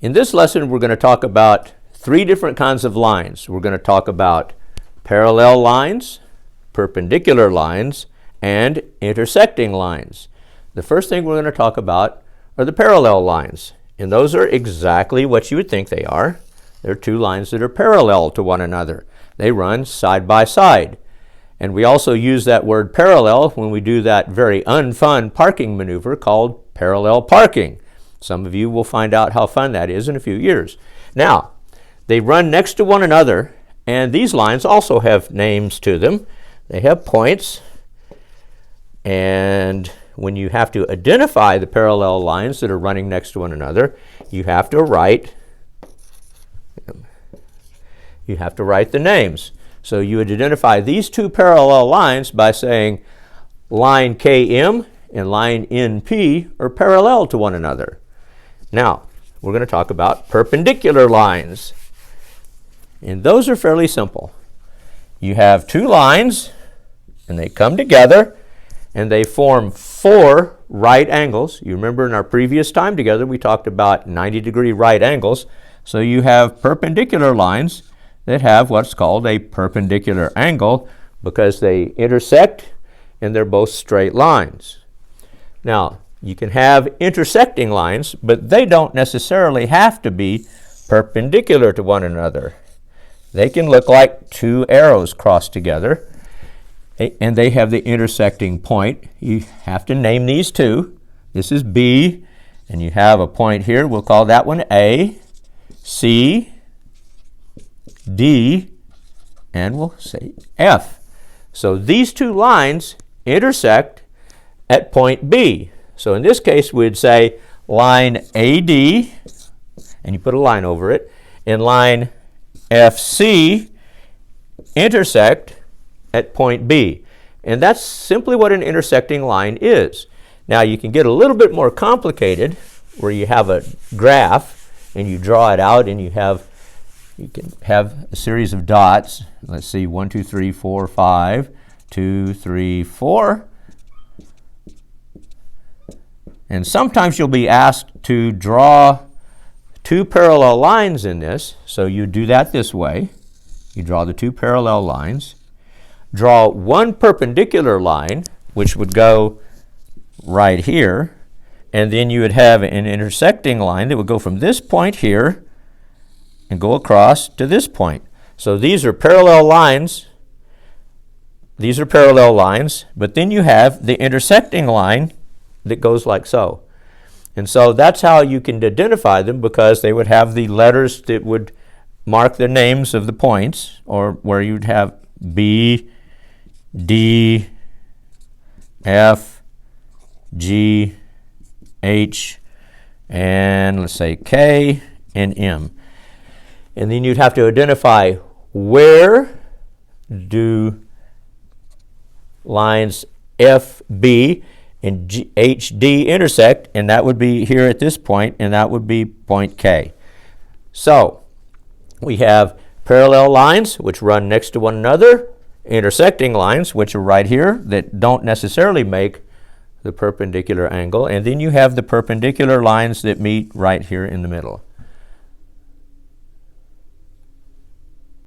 In this lesson, we're going to talk about three different kinds of lines. We're going to talk about parallel lines, perpendicular lines, and intersecting lines. The first thing we're going to talk about are the parallel lines, and those are exactly what you would think they are. They're two lines that are parallel to one another. They run side by side. And we also use that word parallel when we do that very unfun parking maneuver called parallel parking. Some of you will find out how fun that is in a few years. Now, they run next to one another, and these lines also have names to them. They have points, and when you have to identify the parallel lines that are running next to one another, you have to write the names. So you would identify these two parallel lines by saying line KM and line NP are parallel to one another. Now, we're going to talk about perpendicular lines. And those are fairly simple. You have two lines, and they come together, and they form four right angles. You remember in our previous time together, we talked about 90-degree right angles. So you have perpendicular lines that have what's called a perpendicular angle because they intersect and they're both straight lines. Now, you can have intersecting lines, but they don't necessarily have to be perpendicular to one another. They can look like two arrows crossed together, and they have the intersecting point. You have to name these two. This is B, and you have a point here. We'll call that one A, C, D, and we'll say F. So these two lines intersect at point B. So in this case, we'd say line AD, and you put a line over it, and line FC intersect at point B. And that's simply what an intersecting line is. Now you can get a little bit more complicated where you have a graph and you draw it out and you can have a series of dots. Let's see, 1, 2, 3, 4, 5, 2, 3, 4. And sometimes you'll be asked to draw two parallel lines in this. So you do that this way. You draw the two parallel lines. Draw one perpendicular line, which would go right here. And then you would have an intersecting line that would go from this point here and go across to this point. So these are parallel lines. These are parallel lines, but then you have the intersecting line that goes like so. And so that's how you can identify them, because they would have the letters that would mark the names of the points, or where you'd have B, D, F, G, H, and let's say K and M. And then you'd have to identify where do lines FB and HD intersect, and that would be here at this point, and that would be point K. So we have parallel lines which run next to one another, intersecting lines which are right here that don't necessarily make the perpendicular angle, and then you have the perpendicular lines that meet right here in the middle.